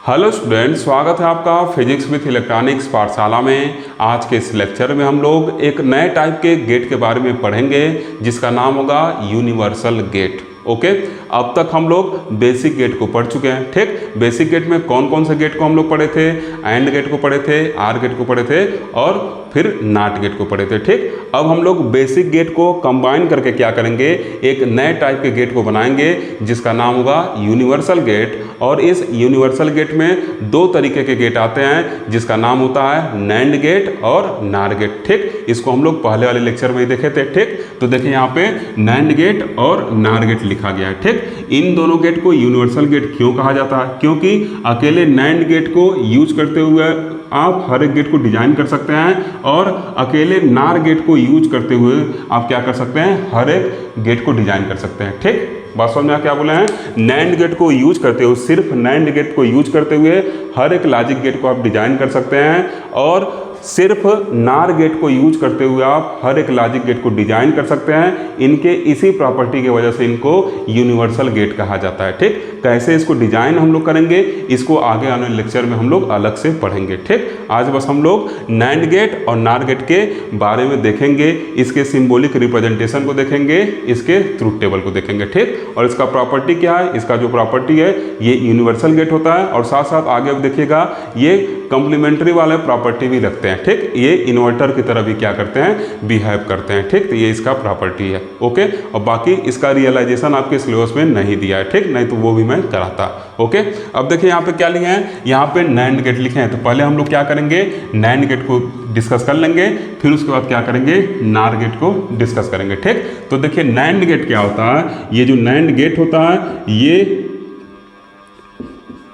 Hello student, स्वागत है आपका फिजिक्स विथ इलेक्ट्रॉनिक्स पाठशाला में। आज के इस लेक्चर में हम लोग एक नए टाइप के गेट के बारे में पढ़ेंगे जिसका नाम होगा यूनिवर्सल गेट। ओके, अब तक हम लोग बेसिक गेट को पढ़ चुके हैं। ठीक, बेसिक गेट में कौन कौन से गेट को हम लोग पढ़े थे? एंड गेट को पढ़े थे, आर गेट को पढ़े थे और फिर नॉट गेट को पढ़े थे। ठीक, अब हम लोग बेसिक गेट को कंबाइन करके क्या करेंगे, एक नए टाइप के गेट को बनाएंगे जिसका नाम होगा यूनिवर्सल गेट। और इस यूनिवर्सल गेट में दो तरीके के गेट आते हैं जिसका नाम होता है नैंड गेट और नार गेट। ठीक, इसको हम लोग पहले वाले लेक्चर में ही देखे थे। ठीक, तो देखिए यहाँ पे नैंड गेट और नार गेट लिखा गया है। ठीक, इन दोनों गेट को यूनिवर्सल गेट क्यों कहा जाता है? क्योंकि अकेले नैंड गेट को यूज करते हुए आप हर एक गेट को डिजाइन कर सकते हैं और अकेले नार गेट को यूज करते हुए आप क्या कर सकते हैं, हर एक गेट को डिजाइन कर सकते हैं। ठीक, बात समझ में क्या बोले हैं? नैंड गेट को यूज करते हुए, सिर्फ नैंड गेट को यूज करते हुए हर एक लॉजिक गेट को आप डिजाइन कर सकते हैं और सिर्फ नार गेट को यूज करते हुए आप हर एक लॉजिक गेट को डिजाइन कर सकते हैं। इनके इसी प्रॉपर्टी की वजह से इनको यूनिवर्सल गेट कहा जाता है। ठीक, कैसे इसको डिजाइन हम लोग करेंगे, इसको आगे आने वाले लेक्चर में हम लोग अलग से पढ़ेंगे। ठीक, आज बस हम लोग नैंड गेट और नार गेट के बारे में देखेंगे, इसके सिंबॉलिक रिप्रेजेंटेशन को देखेंगे, इसके ट्रूथ टेबल को देखेंगे। ठीक, और इसका प्रॉपर्टी क्या है? इसका जो प्रॉपर्टी है ये यूनिवर्सल गेट होता है और साथ साथ आगे देखिएगा ये कॉम्प्लीमेंट्री वाले प्रॉपर्टी भी रखते हैं। ठीक, ये इन्वर्टर की तरह भी क्या करते हैं, बिहेव करते हैं। ठीक, तो ये इसका प्रॉपर्टी है। ओके, और बाकी इसका रियलाइजेशन आपके सिलेबस में नहीं दिया है। ठीक, नहीं तो वो भी मैं कराता। ओके, अब देखिए यहाँ पे क्या लिखे हैं, यहाँ पे नैंड गेट लिखे हैं। तो पहले हम लोग क्या करेंगे, नैंड गेट को डिस्कस कर लेंगे, फिर उसके बाद क्या करेंगे, नार गेट को डिस्कस करेंगे। ठीक, तो देखिए नैंड गेट क्या होता है, ये जो नैंड गेट होता है ये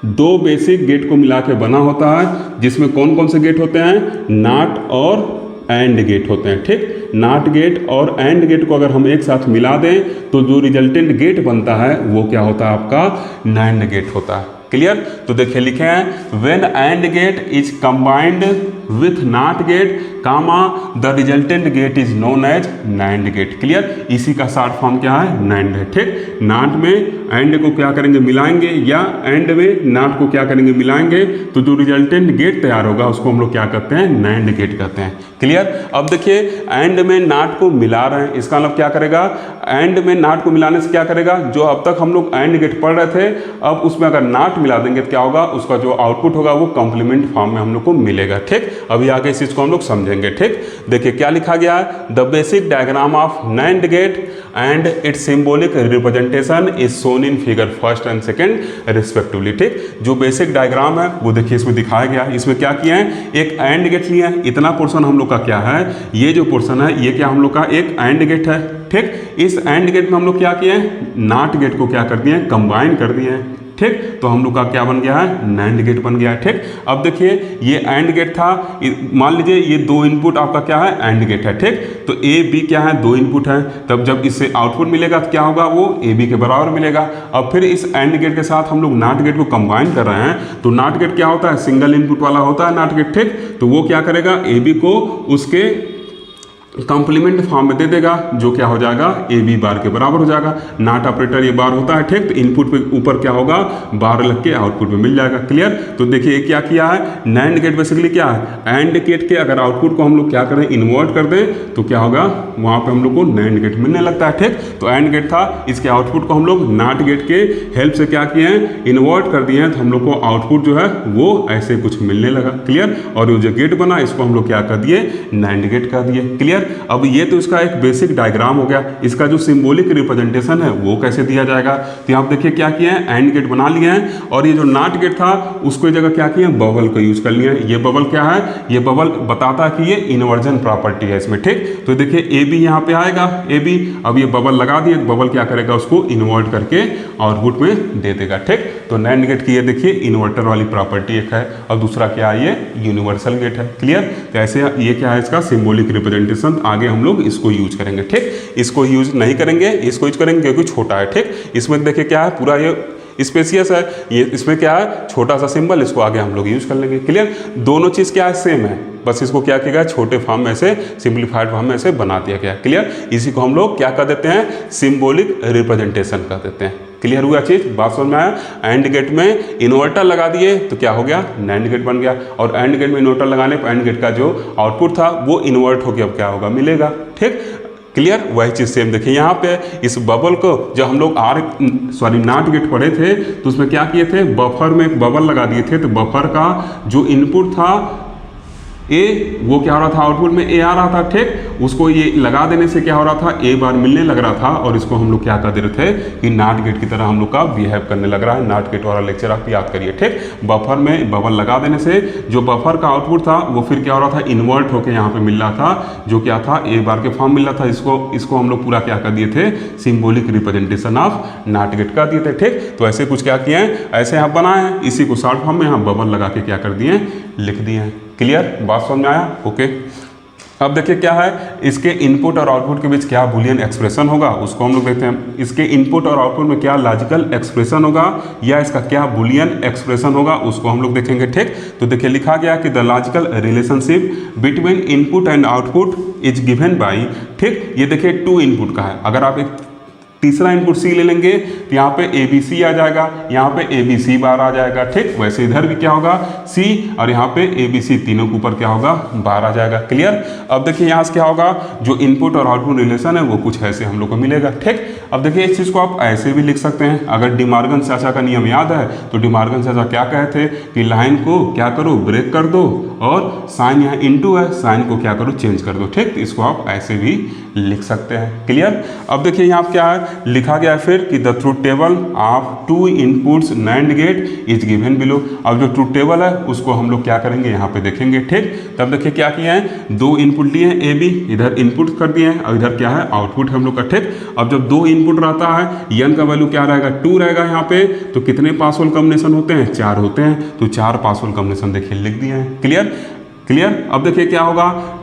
दो बेसिक गेट को मिला के बना होता है जिसमें कौन कौन से गेट होते हैं, नॉट और एंड गेट होते हैं। ठीक, नॉट गेट और एंड गेट को अगर हम एक साथ मिला दें तो जो रिजल्टेंट गेट बनता है वो क्या होता है, आपका नैंड गेट होता है। क्लियर? तो देखिए लिखे हैं when and gate is combined with not gate comma the resultant gate is known as NAND gate. Clear? इसी का शॉर्ट फॉर्म क्या है, नैंड है। ठीक, नॉट में एंड को क्या करेंगे, मिलाएंगे, या एंड में नॉट को क्या करेंगे, मिलाएंगे, तो जो रिजल्टेंट गेट तैयार होगा उसको हम लोग क्या कहते हैं, नैंड गेट कहते हैं। क्लियर? अब देखिए एंड में नॉट को मिला रहे हैं, इसका मतलब क्या करेगा, एंड में नॉट को मिलाने से क्या करेगा, जो अब तक हम लोग एंड गेट पढ़ रहे थे अब उसमें अगर नॉट मिला देंगे तो क्या होगा, उसका जो आउटपुट होगा वो कॉम्प्लीमेंट फॉर्म में हम लोग को मिलेगा। ठीक, अभी आगे इस चीज को हम लोग समझेंगे। ठीक, देखिए क्या लिखा गया है, the basic diagram of NAND gate and its symbolic representation is shown in figure first and second respectively. ठीक, जो बेसिक डायग्राम है वो देखिए इसमें दिखाया गया है। इसमें क्या किया है, एक एंड गेट लिया है, इतना पोर्शन हम लोग का क्या है, ये जो पोर्शन है ये क्या हम लोग का एक एंड गेट है। ठीक, इस एंड गेट में हम लोग क्या किए हैं, नॉट गेट को क्या कर दिए हैं, कंबाइन कर दिए हैं। ठीक, तो हम लोग का क्या बन गया है, नैंड गेट बन गया है। ठीक, अब देखिए ये एंड गेट था, मान लीजिए ये दो इनपुट आपका क्या है, एंड गेट है। ठीक, तो ए बी क्या है, दो इनपुट है, तब जब इससे आउटपुट मिलेगा तो क्या होगा, वो ए बी के बराबर मिलेगा। अब फिर इस एंड गेट के साथ हम लोग नॉट गेट को कंबाइन कर रहे हैं, तो नॉट गेट क्या होता है, सिंगल इनपुट वाला होता है नॉट गेट। ठीक, तो वो क्या करेगा, ए बी को उसके कॉम्प्लीमेंट फॉर्म में दे देगा जो क्या हो जाएगा, ए बी बार के बराबर हो जाएगा। नॉट ऑपरेटर ये बार होता है। ठीक, तो इनपुट पे ऊपर क्या होगा, बार लग के आउटपुट पे मिल जाएगा। क्लियर? तो देखिए ये क्या किया है, नैंड गेट बेसिकली क्या है, एंड गेट के अगर आउटपुट को हम लोग क्या करें, इन्वर्ट कर दें तो क्या होगा, वहाँ पे हम लोग को नैंड गेट मिलने लगता है। ठीक, तो एंड गेट था, इसके आउटपुट को हम लोग नॉट गेट के हेल्प से क्या किए हैं, इन्वर्ट कर दिए हैं, तो हम लोग को आउटपुट जो है वो ऐसे कुछ मिलने लगा। क्लियर? और ये जो गेट बना इसको हम लोग क्या कर दिए, नैंड गेट कर दिए। क्लियर? अब ये तो इसका एक बेसिक डायग्राम हो गया, इसका जो सिंबॉलिक रिप्रेजेंटेशन है वो कैसे दिया जाएगा, तो यहाँ देखिए क्या किए हैं, एंड गेट बना लिए हैं और ये जो नॉट गेट था उसको जगह क्या किए हैं, बबल का यूज कर लिया है। ये बबल क्या है, ये बबल बताता है कि ये इन्वर्जन प्रॉपर्टी है इसमें। ठीक, तो देखिए ए बी यहाँ पे आएगा, ए बी, अब ये बबल लगा दिए, बबल क्या करेगा, उसको इन्वर्ट करके आउटपुट में दे देगा। ठीक, तो नैंड गेट की ये देखिए इन्वर्टर वाली प्रॉपर्टी एक है और दूसरा क्या है, ये यूनिवर्सल गेट है। क्लियर? तो ऐसे ये क्या है, इसका सिंबॉलिक रिप्रेजेंटेशन। आगे हम लोग इसको यूज करेंगे। ठीक, इसको यूज नहीं करेंगे, इसको यूज करेंगे क्योंकि छोटा है। ठीक, इसमें देखिए क्या है, पूरा ये स्पेसियस है, ये इसमें क्या है छोटा सा सिंबल, इसको आगे हम लोग यूज कर लेंगे। क्लियर, दोनों चीज़ क्या है सेम है, बस इसको क्या किया गया छोटे फॉर्म में से सिंप्लीफाइड फॉर्म में से बना दिया गया। क्लियर, इसी को हम लोग क्या कर देते हैं सिंबॉलिक रिप्रेजेंटेशन कर देते हैं। क्लियर हुआ चीज, बात समझ में आया। एंड गेट में इन्वर्टर लगा दिए तो क्या हो गया नैंड गेट बन गया, और एंड गेट में इन्वर्टर लगाने पर एंड गेट का जो आउटपुट था वो इन्वर्ट होकर अब क्या होगा मिलेगा। ठीक, क्लियर, वही चीज़ सेम देखिए यहाँ पे इस बबल को जब हम लोग नॉट गेट पढ़े थे तो उसमें क्या किए थे बफर में एक बबल लगा दिए थे, तो बफर का जो इनपुट था ए वो क्या हो रहा था आउटपुट में ए आ रहा था। ठीक, उसको ये लगा देने से क्या हो रहा था ए बार मिलने लग रहा था, और इसको हम लोग क्या कर दे रहे थे कि नॉट गेट की तरह हम लोग का बिहेव करने लग रहा है। नॉट गेट वाला लेक्चर आप याद करिए। ठीक, बफर में बबल लगा देने से जो बफर का आउटपुट था वो फिर क्या हो रहा था इन्वर्ट होकर यहाँ पे मिल रहा था, जो क्या था ए बार के फॉर्म मिल रहा था। इसको हम लोग पूरा क्या कर दिए थे symbolic representation of not gate कर दिए थे। ठीक, तो ऐसे कुछ क्या किए हैं ऐसे आप बनाए हैं, इसी को शॉर्ट फॉर्म में यहाँ बबल लगा के क्या कर दिए लिख दिए हैं। क्लियर, बात समझ में आया। ओके, अब देखिए क्या है इसके इनपुट और आउटपुट के बीच क्या बुलियन एक्सप्रेशन होगा उसको हम लोग देखते हैं। इसके इनपुट और आउटपुट में क्या लॉजिकल एक्सप्रेशन होगा या इसका क्या बुलियन एक्सप्रेशन होगा उसको हम लोग देखेंगे। ठीक, तो देखिए लिखा गया कि the logical relationship between input and output is given by. ठीक, ये देखिए टू इनपुट का है, अगर आप एक तीसरा इनपुट सी ले लेंगे तो यहाँ पे ए बी सी आ जाएगा, यहाँ पे ए बी सी बार आ जाएगा। ठीक, वैसे इधर भी क्या होगा सी और यहाँ पे ए बी सी तीनों के ऊपर क्या होगा बार आ जाएगा। क्लियर, अब देखिए यहाँ से क्या होगा जो इनपुट और आउटपुट रिलेशन है वो कुछ ऐसे हम लोग को मिलेगा। ठीक, अब देखिए इस चीज़ को आप ऐसे भी लिख सकते हैं, अगर डिमार्गन चाचा का नियम याद है तो डिमार्गन चाचा क्या कहे थे कि लाइन को क्या करो ब्रेक कर दो और साइन यहाँ इनटू है साइन को क्या करो चेंज कर दो। ठीक, तो इसको आप ऐसे भी लिख सकते हैं। क्लियर, अब देखिए यहाँ क्या है लिखा गया है फिर कि the truth table of two inputs NAND gate is given below. अब जो ट्रूथ टेबल है उसको हम लोग क्या करेंगे यहाँ पे देखेंगे। ठीक, तब देखिए क्या किया है दो इनपुट लिए हैं ए बी, इधर इनपुट कर दिए हैं और इधर क्या है आउटपुट हम लोग का। ठीक, अब जब दो इनपुट रहता है एन का वैल्यू क्या रहेगा 2 रहेगा यहाँ पे, तो कितने पासवर्ड कॉम्बिनेशन होते हैं 4 होते हैं, तो 4 पासवर्ड कॉम्बिनेशन देखिए लिख दिए हैं। क्लियर, क्लियर, अब देखिए क्या होगा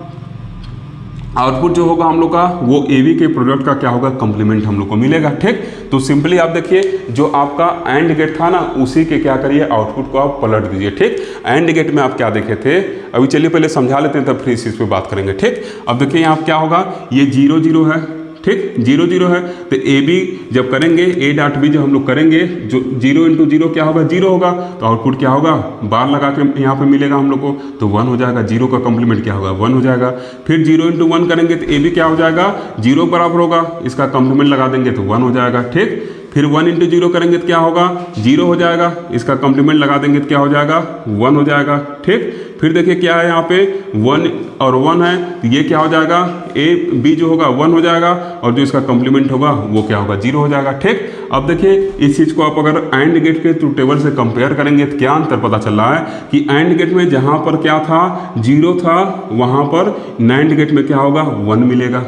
आउटपुट जो होगा हम लोग का वो ए बी के प्रोडक्ट का क्या होगा कॉम्प्लीमेंट हम लोग को मिलेगा। ठीक, तो सिंपली आप देखिए जो आपका एंड गेट था ना उसी के क्या करिए आउटपुट को आप पलट दीजिए। ठीक, एंड गेट में आप क्या देखे थे अभी चलिए पहले समझा लेते हैं तब फिर इस चीज़ पे बात करेंगे। ठीक, अब देखिए यहाँ क्या होगा ये 0 0 है। ठीक, 0 0 है तो ए बी जब करेंगे ए डॉट बी जब हम लोग करेंगे जो 0 इंटू 0 क्या होगा 0 होगा, तो आउटपुट क्या होगा बार लगा के यहाँ पे मिलेगा हम लोग को, तो 1 हो जाएगा। 0 का कॉम्प्लीमेंट क्या होगा 1 हो जाएगा। फिर 0 इंटू 1 करेंगे तो ए बी क्या हो जाएगा 0 बराबर होगा, इसका कॉम्प्लीमेंट लगा देंगे तो 1 हो जाएगा। ठीक, फिर 1 इंटू 0 करेंगे तो क्या होगा 0 हो जाएगा, इसका कॉम्प्लीमेंट लगा देंगे तो क्या हो जाएगा 1 हो जाएगा। ठीक, फिर देखिए क्या है यहाँ पे 1 और 1 है तो ये क्या हो जाएगा ए बी जो होगा 1 हो जाएगा और जो इसका कॉम्प्लीमेंट होगा वो क्या होगा 0 हो जाएगा। ठीक, अब देखिए इस चीज़ को आप अगर एंड गेट के ट्रूथ टेबल से कंपेयर करेंगे तो क्या अंतर पता चल रहा है कि एंड गेट में जहाँ पर क्या था 0 था वहाँ पर नैंड गेट में क्या होगा 1 मिलेगा,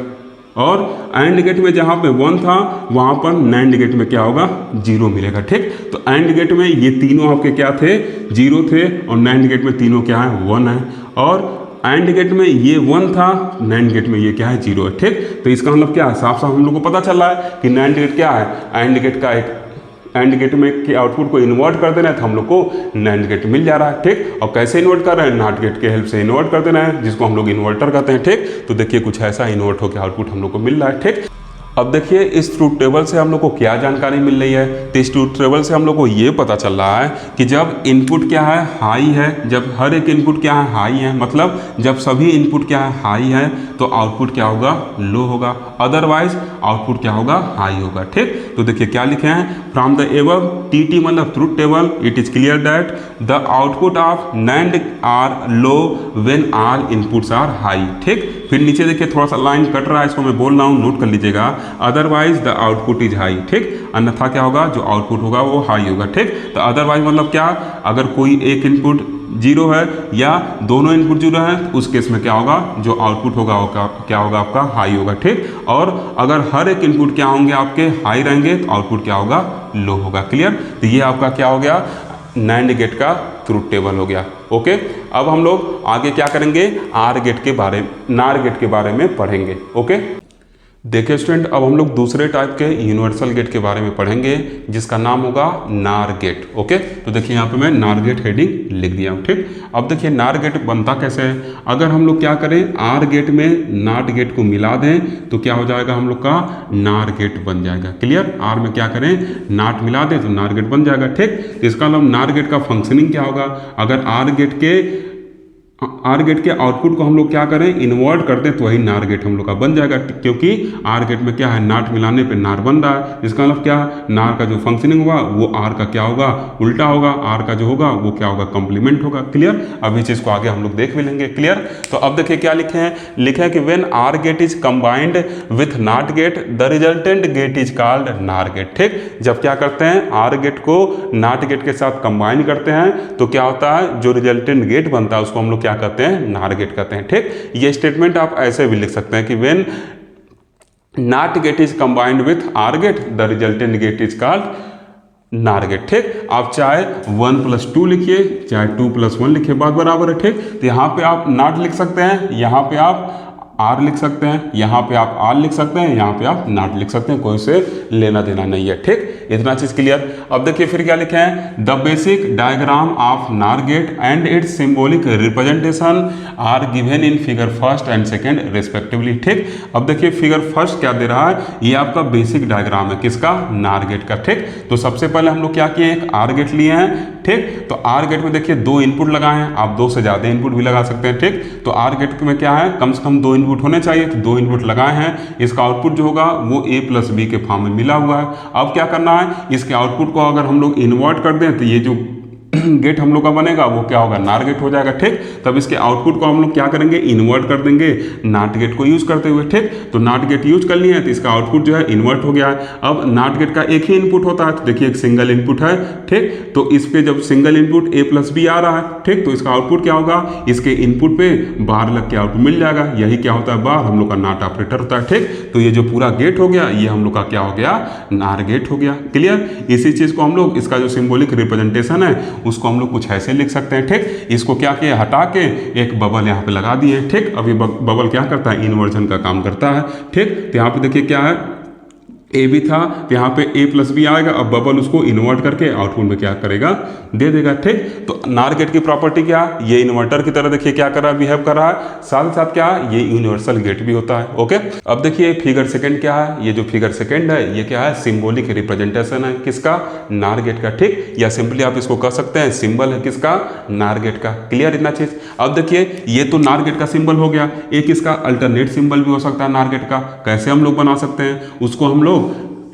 और एंड गेट में जहाँ पे 1 था वहाँ पर नैंड गेट में क्या होगा 0 मिलेगा। ठीक, तो एंड गेट में ये तीनों आपके क्या थे 0 थे और नैंड गेट में तीनों क्या है 1 है, और एंड गेट में ये 1 था नैंड गेट में ये क्या है 0 है। ठीक, तो इसका मतलब क्या है साफ साफ हम लोग को पता चल रहा है कि नैंड गेट क्या है एंड गेट का एक एंड गेट में के आउटपुट को इन्वर्ट कर देना है तो हम लोग को नैंड गेट मिल जा रहा है। ठीक, और कैसे इन्वर्ट कर रहे हैं नॉट गेट के हेल्प से इन्वर्ट कर देना है जिसको हम लोग इन्वर्टर कहते हैं। ठीक, तो देखिए कुछ ऐसा इन्वर्ट होकर आउटपुट हम लोग को मिल रहा है। ठीक, अब देखिए इस ट्रूथ टेबल से हम लोग को क्या जानकारी मिल रही है, तो इस ट्रूथ टेबल से हम लोग को ये पता चल रहा है कि जब इनपुट क्या है हाई है, जब हर एक इनपुट क्या है हाई है, मतलब जब सभी इनपुट क्या है हाई है तो आउटपुट क्या होगा लो होगा, अदरवाइज आउटपुट क्या होगा हाई होगा। ठीक, तो देखिए क्या लिखे हैं फ्रॉम द एबव टी मतलब truth table it is clear that the output of NAND are low when are inputs are high. ठीक, फिर नीचे देखिए थोड़ा सा लाइन कट रहा है इसको मैं बोल रहा हूँ नोट कर लीजिएगा, otherwise the output is high. ठीक, अन्यथा क्या होगा जो आउटपुट होगा वो हाई होगा। ठीक, तो अदरवाइज मतलब क्या अगर कोई एक इनपुट 0 है या दोनों इनपुट 0 है तो उस केस में क्या होगा जो आउटपुट होगा वो क्या होगा आपका हाई होगा। ठीक, और अगर हर एक इनपुट क्या होंगे आपके हाई रहेंगे तो आउटपुट क्या होगा लो होगा। क्लियर, तो ये आपका क्या हो गया नैंड गेट का ट्रूथ टेबल हो गया। ओके, अब हम लोग आगे क्या करेंगे नार गेट के बारे में पढ़ेंगे। ओके, देखिए स्टूडेंट, अब हम लोग दूसरे टाइप के यूनिवर्सल गेट के बारे में पढ़ेंगे जिसका नाम होगा नार गेट। ओके, तो देखिए यहाँ पे मैं नार गेट हेडिंग लिख दिया हूँ। ठीक, अब देखिए नार गेट बनता कैसे है। अगर हम लोग क्या करें, आर गेट में नाट गेट को मिला दें तो क्या हो जाएगा, हम लोग का नार गेट बन जाएगा। क्लियर, आर में क्या करें, नाट मिला दें तो नार गेट बन जाएगा। ठीक, तो इसका मतलब नार गेट का फंक्शनिंग क्या होगा, अगर आर गेट के आउटपुट को हम लोग क्या करें, इन्वर्ट कर दें तो वही नार गेट हम लोग का बन जाएगा। क्योंकि आर गेट में क्या है, नाट मिलाने पे नार बन रहा है। इसका मतलब क्या, नार का जो फंक्शनिंग होगा वो आर का क्या होगा, उल्टा होगा। आर का जो होगा वो क्या होगा, कंप्लीमेंट होगा। क्लियर, अब इस चीज़ को आगे हम लोग देख भी लेंगे। क्लियर, तो अब देखिए क्या लिखे हैं, लिखे हैं कि when OR gate is combined with not gate the resultant gate is called NOR gate. ठीक, जब क्या करते हैं, आर गेट को नाट गेट के साथ कंबाइन करते हैं तो क्या होता है, जो रिजल्टेंट गेट बनता है उसको हम लोग क्या कहते हैं, नार गेट कहते हैं। ठीक, ये स्टेटमेंट आप ऐसे भी लिख सकते हैं कि when not gate is combined with OR gate the resultant gate is called NOR gate. ठीक, आप चाहे 1+2 लिखिए चाहे 2+1 लिखिए, बात बराबर है। ठीक, तो यहाँ पे आप नाट लिख सकते हैं, यहाँ पे आप आर लिख सकते हैं, यहाँ पे आप आर लिख सकते हैं, यहाँ पे आप नाट लिख सकते हैं, कोई से लेना देना नहीं है। ठीक, इतना चीज क्लियर। अब देखिए फिर क्या लिखे हैं, the basic diagram of NOR gate and its symbolic representation are given in figure first and second respectively. ठीक, अब देखिए फिगर फर्स्ट क्या दे रहा है, ये आपका बेसिक डायग्राम है किसका, नार गेट का। ठीक, तो सबसे पहले हम लोग क्या किए, एक आर गेट लिए हैं। ठीक, तो आर गेट में देखिए 2 इनपुट लगाए हैं, आप 2 से ज़्यादा इनपुट भी लगा सकते हैं। ठीक, तो आर गेट में क्या है, कम से कम 2 इनपुट होने चाहिए, तो 2 इनपुट लगाए हैं। इसका आउटपुट जो होगा वो a+b के फॉर्म में मिला हुआ है। अब क्या करना है, इसके आउटपुट को अगर हम लोग इन्वर्ट कर दें तो ये जो गेट हम लोग का बनेगा वो क्या होगा, नार गेट हो जाएगा। ठीक, तब इसके आउटपुट को हम लोग क्या करेंगे, इन्वर्ट कर देंगे नाट गेट को यूज करते हुए। ठीक, तो नाट गेट यूज कर लिए हैं तो इसका आउटपुट जो है इन्वर्ट हो गया है। अब नाट गेट का एक ही इनपुट होता है, तो देखिए एक सिंगल इनपुट है। ठीक, तो इस पे जब सिंगल इनपुट a+b आ रहा है, ठीक, तो इसका आउटपुट क्या होगा, इसके इनपुट पे बार लग के आउटपुट मिल जाएगा। यही क्या होता है, बार हम लोग का नाट ऑपरेटर होता है। ठीक, तो ये जो पूरा गेट हो गया ये हम लोग का क्या हो गया, नार गेट हो गया। क्लियर, इसी चीज को हम लोग, इसका जो सिंबॉलिक रिप्रेजेंटेशन है उसको हम लोग कुछ ऐसे लिख सकते हैं। ठीक, इसको क्या किया, हटा के एक बबल यहाँ पे लगा दिए। ठीक, अब ये बबल क्या करता है, इन्वर्जन का काम करता है। ठीक, तो यहाँ पे देखिए क्या है, ए भी था तो यहाँ पे a+b आएगा। अब बबल उसको इन्वर्ट करके आउटपुट में क्या करेगा, दे देगा। ठीक, तो नार गेट की प्रॉपर्टी क्या, ये इन्वर्टर की तरह देखिए क्या कर रहा है, बिहेव कर रहा है। साथ साथ क्या, ये यूनिवर्सल गेट भी होता है। ओके, अब देखिए फिगर सेकंड क्या है, ये जो फिगर सेकंड है ये क्या है, सिंबॉलिक रिप्रेजेंटेशन है किसका, नार गेट का। ठीक, या सिंपली आप इसको कह सकते हैं सिंबल है किसका, नार गेट का। क्लियर इतना चीज। अब देखिए ये तो नार गेट का सिंबल हो गया, एक इसका अल्टरनेट सिंबल भी हो सकता है नार गेट का। कैसे हम लोग बना सकते हैं, उसको हम लोग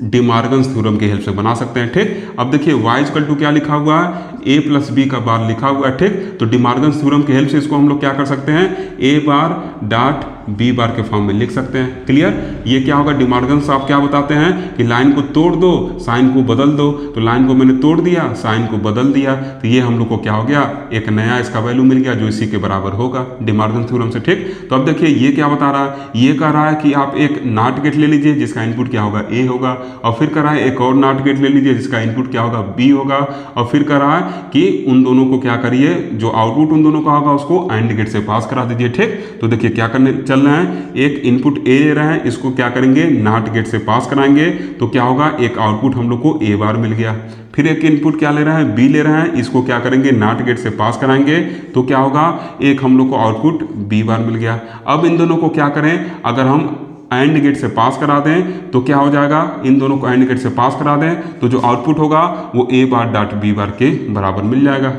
डी मॉर्गन्स थ्योरम की हेल्प से बना सकते हैं। ठीक, अब देखिए y क्या लिखा हुआ है, a+b का बार लिखा हुआ है। ठीक, तो डी मॉर्गन्स थ्योरम की हेल्प से इसको हम लोग क्या कर सकते हैं, a⁻.b के फॉर्म में लिख सकते हैं। क्लियर, ये क्या होगा, डी मॉर्गन्स आप क्या बताते हैं कि लाइन को तोड़ दो साइन को बदल दो, तो लाइन को मैंने तोड़ दिया साइन को बदल दिया, तो ये हम लोग को क्या हो गया, एक नया इसका वैल्यू मिल गया जो इसी के बराबर होगा डी मॉर्गन थ्योरम से। ठीक, तो अब देखिए ये क्या बता रहा है, ये कह रहा है कि आप एक नाट गेट ले लीजिए जिसका इनपुट क्या होगा, a होगा, और फिर कह रहा है एक और नाट गेट ले लीजिए जिसका इनपुट क्या होगा, b होगा, और फिर कह रहा है कि उन दोनों को क्या करिए, जो आउटपुट उन दोनों का होगा उसको एंड गेट से पास करा दीजिए। ठीक, तो देखिए क्या करने चल रहे हैं, एक इनपुट a ले रहे हैं, इसको क्या करेंगे, नाट गेट से पास कराएंगे, तो क्या होगा, एक आउटपुट हम लोग को a मिल गया। फिर एक इनपुट क्या ले रहे हैं, b ले रहे हैं, इसको क्या करेंगे, नाट गेट से पास कराएंगे, तो क्या होगा, एक हम लोग को आउटपुट b मिल गया। अब इन दोनों को क्या करें, अगर हम एंड गेट से पास करा दें तो क्या हो जाएगा, इन दोनों को एंड गेट से पास करा दें तो जो आउटपुट होगा वो a⁻.b के बराबर मिल जाएगा।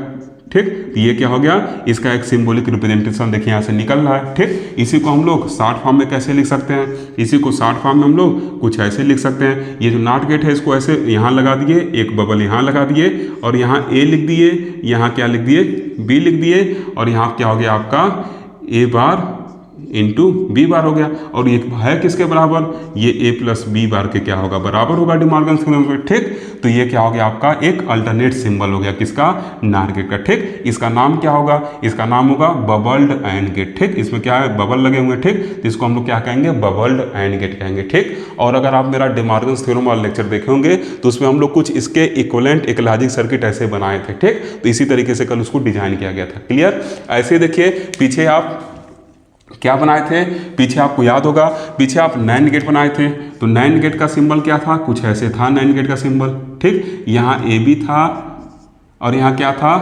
ठीक, तो ये क्या हो गया, इसका एक सिंबॉलिक रिप्रेजेंटेशन देखिए यहाँ से निकल रहा है। ठीक, इसी को हम लोग शॉर्ट फॉर्म में कैसे लिख सकते हैं, इसी को शॉर्ट फॉर्म में हम लोग कुछ ऐसे लिख सकते हैं, ये जो नाट गेट है इसको ऐसे यहाँ लगा दिए, एक बबल यहाँ लगा दिए, और यहाँ a लिख दिए, यहाँ क्या लिख दिए, b लिख दिए, और यहाँ क्या हो गया आपका a⁻ इंटू b हो गया, और ये है किसके बराबर, ये a+b के क्या होगा, बराबर होगा डी मॉर्गन थ्योरम से। ठीक, तो ये क्या हो गया आपका एक अल्टरनेट सिंबल हो गया किसका, नार गेट का। ठीक, इसका नाम क्या होगा, इसका नाम होगा बबल्ड एंड गेट। ठीक, इसमें क्या है, बबल लगे हुए। ठीक, तो इसको हम लोग क्या कहेंगे, बबल्ड एंड गेट कहेंगे। ठीक, और अगर आप मेरा डी मॉर्गन थ्योरम वाला लेक्चर देखे होंगे तो उसमें हम लोग कुछ इसके इक्विवेलेंट एक लॉजिक सर्किट ऐसे बनाए थे। ठीक, तो इसी तरीके से कल उसको डिजाइन किया गया था। क्लियर, ऐसे देखिए पीछे आप क्या बनाए थे, पीछे आपको याद होगा, पीछे आप नैंड गेट बनाए थे। तो नैंड गेट का सिंबल क्या था, कुछ ऐसे था नैंड गेट का सिंबल, ठीक। यहाँ ए बी था और यहाँ क्या था,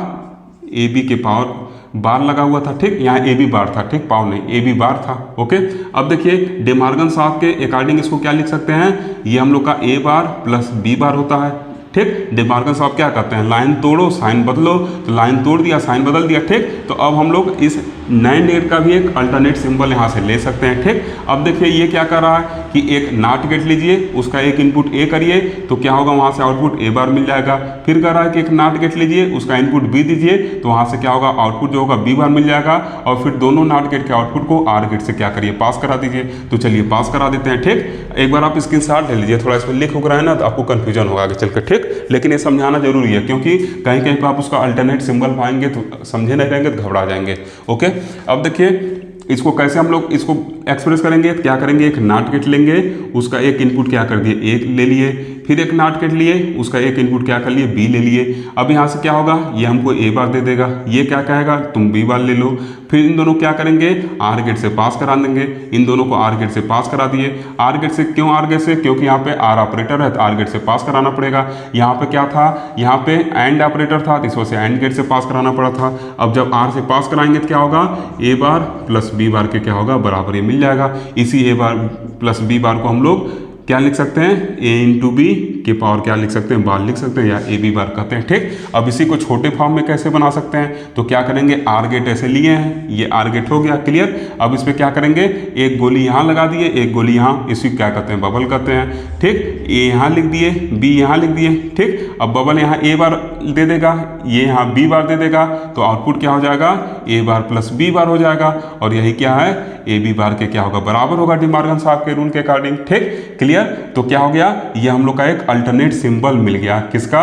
ए बी के पावर बार लगा हुआ था, ठीक। यहाँ ए बी बार था, ठीक, पावर नहीं, ए बी बार था, ओके। अब देखिए डे मॉर्गन साहब के अकॉर्डिंग इसको क्या लिख सकते हैं, ये हम लोग का ए बार प्लस बी बार होता है, ठीक। डे मॉर्गन साहब क्या कहते हैं, लाइन तोड़ो साइन बदलो, तो लाइन तोड़ दिया साइन बदल दिया, ठीक। तो अब हम लोग इस नैंड गेट का भी एक अल्टरनेट सिंबल यहाँ से ले सकते हैं, ठीक। अब देखिए ये क्या कर रहा है कि एक नॉट गेट लीजिए, उसका एक इनपुट ए करिए तो क्या होगा, वहाँ से आउटपुट ए बार मिल जाएगा। फिर कह रहा है कि एक नॉट गेट लीजिए, उसका इनपुट बी दीजिए, तो वहाँ से क्या होगा, आउटपुट जो होगा बी बार मिल जाएगा। और फिर दोनों नॉट गेट के आउटपुट को आर गेट से क्या करिए, पास करा दीजिए। तो चलिए पास करा देते हैं, ठीक। एक बार आप स्क्रीनशॉट ले लीजिए, थोड़ा इसमें लिख हो रहा है ना तो आपको कन्फ्यूजन होगा आगे चलकर, ठीक। लेकिन ये समझाना जरूरी है क्योंकि कहीं कहीं पर आप उसका अल्टरनेट सिंबल पाएंगे तो समझे नहीं रहेंगे तो घबरा जाएंगे, ओके। अब देखिए इसको कैसे हम लोग इसको एक्सप्रेस करेंगे, क्या करेंगे, एक नॉट गेट लेंगे, उसका एक इनपुट क्या कर दिए, एक ले लिए, फिर एक नॉट गेट लिए, उसका एक इनपुट क्या कर लिए, बी ले लिए। अब यहाँ से क्या होगा, ये हमको ए बार दे देगा, ये क्या कहेगा, तुम बी बार ले लो। फिर इन दोनों क्या करेंगे, आर गेट से पास करा देंगे, इन दोनों को आर गेट से पास करा दिए। आर गेट से क्यों आर गेट से, क्योंकि यहाँ पे आर ऑपरेटर है तो आर गेट से पास कराना पड़ेगा। यहाँ पे क्या था, यहाँ पे एंड ऑपरेटर था तो इस वजह से एंड गेट से पास कराना पड़ा था। अब जब आर से पास कराएंगे तो क्या होगा, ए बार प्लस बी बार के क्या होगा, बराबर ये मिल जाएगा। इसी ए बार प्लस बी बार को हम लोग क्या लिख सकते हैं, ए इंटू बी के पावर क्या लिख सकते हैं, बार लिख सकते हैं, या ए बी बार कहते हैं, ठीक। अब इसी को छोटे फॉर्म में कैसे बना सकते हैं, तो क्या करेंगे, आर गेट ऐसे लिए हैं, ये आर गेट हो गया, क्लियर। अब इस पर क्या करेंगे, एक गोली यहाँ लगा दिए, एक गोली यहाँ, इसी क्या कहते हैं, बबल कहते हैं, ठीक। ए यहाँ लिख दिए, बी यहाँ लिख दिए, ठीक। अब बबल यहाँ ए बार दे देगा, ये यहाँ बी बार दे देगा, तो आउटपुट क्या हो जाएगा, ए बार प्लस बी बार हो जाएगा। और यही क्या है, ए बी बार के क्या होगा, बराबर होगा डे मॉर्गन साहब के रूल के अकॉर्डिंग, ठीक, क्लियर। तो क्या हो गया, ये हम लोग का एक अल्टरनेट सिंबल मिल गया, किसका,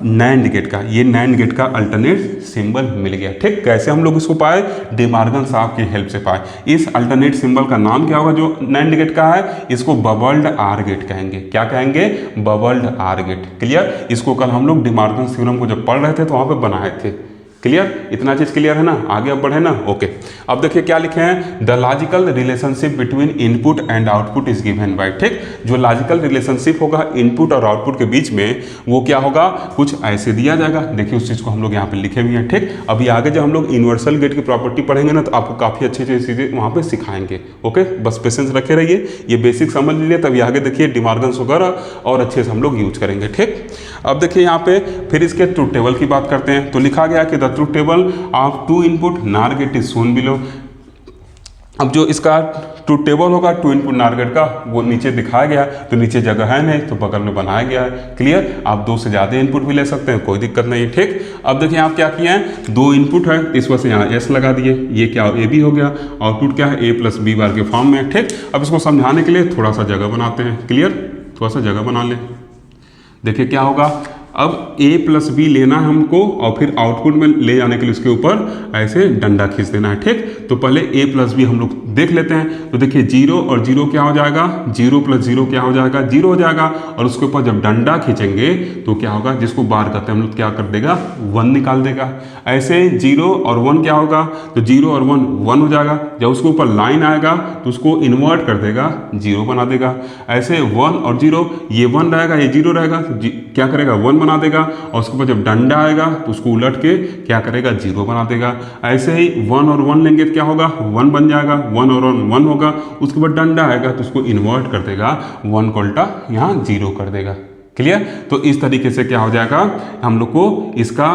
नैंड गेट का। ये नैंड गेट का अल्टरनेट सिंबल मिल गया, ठीक। कैसे हम लोग इसको पाए, डे मॉर्गन साहब की हेल्प से पाए। इस अल्टरनेट सिंबल का नाम क्या होगा जो नैंड गेट का है, इसको बबल्ड आर गेट कहेंगे। क्या कहेंगे, बबल्ड आर गेट, क्लियर। इसको कल हम लोग डे मॉर्गन थ्योरम को जब पढ़ रहे थे तो वहां पे बनाए थे, क्लियर। इतना चीज क्लियर है ना, आगे अब बढ़े ना, ओके। अब देखिए क्या लिखे हैं, the logical relationship between input and output is given by, ठीक। जो लॉजिकल रिलेशनशिप होगा इनपुट और आउटपुट के बीच में, वो क्या होगा, कुछ ऐसे दिया जाएगा। देखिए उस चीज को हम लोग यहाँ पे लिखे हुए हैं, ठीक। अभी आगे जब हम लोग यूनिवर्सल गेट की प्रॉपर्टी पढ़ेंगे ना तो आपको काफी अच्छी अच्छी चीजें वहाँ पे सिखाएंगे, ओके। बस पेशेंस रखे रहिए, ये बेसिक समझ लीजिए, तभी आगे देखिए डे मॉर्गन वगैरह और अच्छे से हम लोग यूज करेंगे, ठीक। अब देखिए यहाँ पे फिर इसके ट्रूथ टेबल की बात करते हैं। तो लिखा गया कि the truth table of two input NOR gate is shown below. अब जो इसका ट्रूथ टेबल होगा टू इनपुट नार गेट का, वो नीचे दिखाया गया, तो नीचे जगह है नहीं तो बगल में बनाया गया है, क्लियर। आप दो से ज़्यादा इनपुट भी ले सकते हैं, कोई दिक्कत नहीं है, ठीक। अब देखिए आप क्या किए हैं, दो इनपुट है इस वजह से यहाँ एस लगा दिए, ये क्या ए बी हो गया, आउटपुट क्या है, ए प्लस बी बार के फॉर्म में, ठीक। अब इसको समझाने के लिए थोड़ा सा जगह बनाते हैं, क्लियर, थोड़ा सा जगह बना लें। देखिए क्या होगा, अब a प्लस बी लेना है हमको और फिर आउटपुट में ले जाने के लिए उसके ऊपर ऐसे डंडा खींच देना है, ठीक। तो पहले a प्लस बी हम लोग देख लेते हैं। तो देखिए 0 और 0 क्या हो जाएगा, 0 प्लस 0 क्या हो जाएगा, 0 हो जाएगा। और उसके ऊपर जब डंडा खींचेंगे तो क्या होगा, जिसको बार करते हैं हम लोग क्या कर देगा, 1 निकाल देगा। ऐसे 0 और 1 क्या होगा, तो 0 और 1 1 हो जाएगा। जब उसके ऊपर लाइन आएगा तो उसको इन्वर्ट कर देगा, 0 बना देगा। ऐसे 1 और 0, ये 1 रहेगा, ये 0 रहेगा, तो क्या करेगा, 1 बना देगा। और उसके ऊपर जब डंडा आएगा तो उसको उलट के क्या करेगा, 0 बना देगा। ऐसे ही 1 और 1 लेंगे तो क्या होगा, 1 बन जाएगा, 1 और 1 होगा। उसके बाद डंडा आएगा तो उसको इन्वर्ट कर देगा, 1 को उल्टा यहाँ 0 कर देगा, क्लियर। तो इस तरीके से क्या हो जाएगा, हम लोग को इसका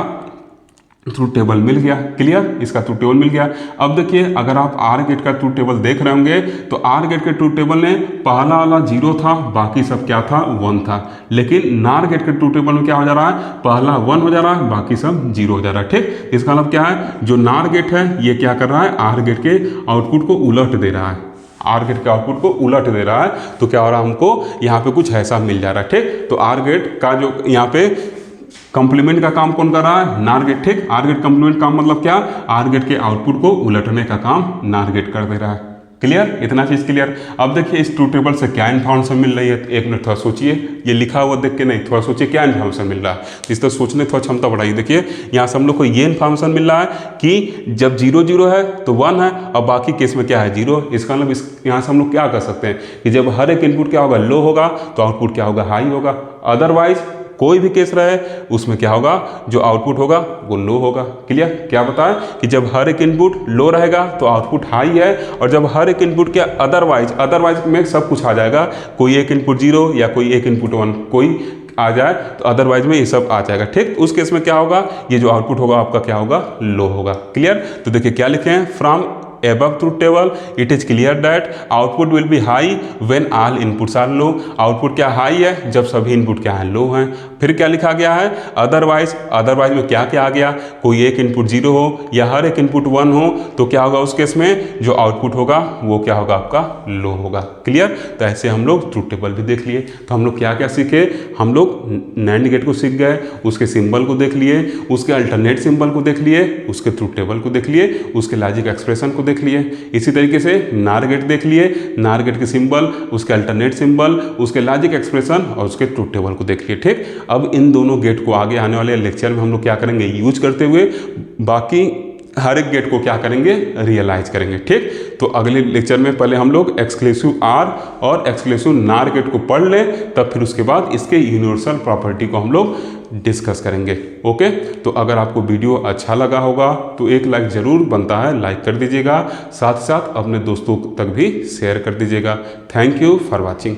ट्रूथ टेबल मिल गया, क्लियर, इसका ट्रूथ टेबल मिल गया। अब देखिए अगर आप आर गेट का ट्रूथ टेबल देख रहे होंगे तो आर गेट के ट्रूथ टेबल में पहला वाला 0 था, बाकी सब क्या था, 1 था। लेकिन नार गेट के ट्रूथ टेबल में क्या हो जा रहा है, पहला 1 हो जा रहा है, बाकी सब 0 हो जा रहा है, ठीक। इसका मतलब क्या है, जो नार गेट है ये क्या कर रहा है, आर गेट के आउटपुट को उलट दे रहा है, आर गेट के आउटपुट को उलट दे रहा है। तो क्या हो रहा है, हमको यहाँ पे कुछ ऐसा मिल जा रहा है, ठीक। तो आर गेट का जो यहाँ पे कंप्लीमेंट का काम कौन कर रहा है, नार गेट, ठीक। आर गेट कंप्लीमेंट काम मतलब क्या, आर गेट के आउटपुट को उलटने का काम नार गेट कर दे रहा है, क्लियर, इतना चीज़ क्लियर। अब देखिए इस ट्रूथ टेबल से क्या इन्फॉर्मेशन मिल रही है, तो एक मिनट थोड़ा सोचिए, ये लिखा हुआ देख के नहीं, थोड़ा सोचिए क्या इन्फॉर्मेशन मिल रहा है। इस तरह सोचने थोड़ा क्षमता बढ़ाइए। देखिए यहाँ से हम लोग को ये इन्फॉर्मेशन मिल रहा है कि जब 0 0 है तो 1 है और बाकी केस में क्या है 0। इसका मतलब इस यहाँ से हम लोग क्या कर सकते हैं कि जब हर एक इनपुट क्या होगा लो होगा तो आउटपुट क्या होगा हाई होगा, अदरवाइज कोई भी केस रहे उसमें क्या होगा जो आउटपुट होगा वो लो होगा। क्लियर, क्या बताएं कि जब हर एक इनपुट लो रहेगा तो आउटपुट हाई है, और जब हर एक इनपुट के अदरवाइज में सब कुछ आ जाएगा, कोई एक इनपुट 0 या कोई एक इनपुट 1 कोई आ जाए तो अदरवाइज में ये सब आ जाएगा। ठीक, उस केस में क्या होगा, ये जो आउटपुट होगा आपका क्या होगा लो होगा। क्लियर, तो देखिए क्या लिखे हैं, from above truth table it is clear that output will be high when all inputs are low। Output क्या हाई है जब सभी इनपुट क्या है लो हैं। फिर क्या लिखा गया है, अदरवाइज में क्या क्या आ गया, कोई एक इनपुट 0 हो या हर एक इनपुट 1 हो तो क्या होगा उस केस में जो आउटपुट होगा वो क्या होगा आपका लो होगा। क्लियर, तो ऐसे हम लोग ट्रूथ टेबल भी देख लिए। तो हम लोग क्या क्या सीखे, हम लोग नैंड गेट को सीख गए, उसके सिंबल को देख लिए, उसके अल्टरनेट सिंबल को देख लिए, उसके ट्रूथ टेबल को देख लिए, उसके लॉजिक एक्सप्रेशन को देख लिए। इसी तरीके से नार गेट देख लिए, नार गेट के सिंबल, उसके अल्टरनेट सिंबल, उसके लॉजिक एक्सप्रेशन और उसके ट्रूथ टेबल को देख लिए। ठीक, अब इन दोनों गेट को आगे आने वाले लेक्चर में हम लोग क्या करेंगे यूज करते हुए बाकी हर एक गेट को क्या करेंगे रियलाइज करेंगे। ठीक, तो अगले लेक्चर में पहले हम लोग एक्सक्लूसिव आर और एक्सक्लूसिव नार गेट को पढ़ लें, तब फिर उसके बाद इसके यूनिवर्सल प्रॉपर्टी को हम लोग डिस्कस करेंगे। ओके, तो अगर आपको वीडियो अच्छा लगा होगा तो एक लाइक ज़रूर बनता है, लाइक कर दीजिएगा, साथ साथ अपने दोस्तों तक भी शेयर कर दीजिएगा। Thank you for watching.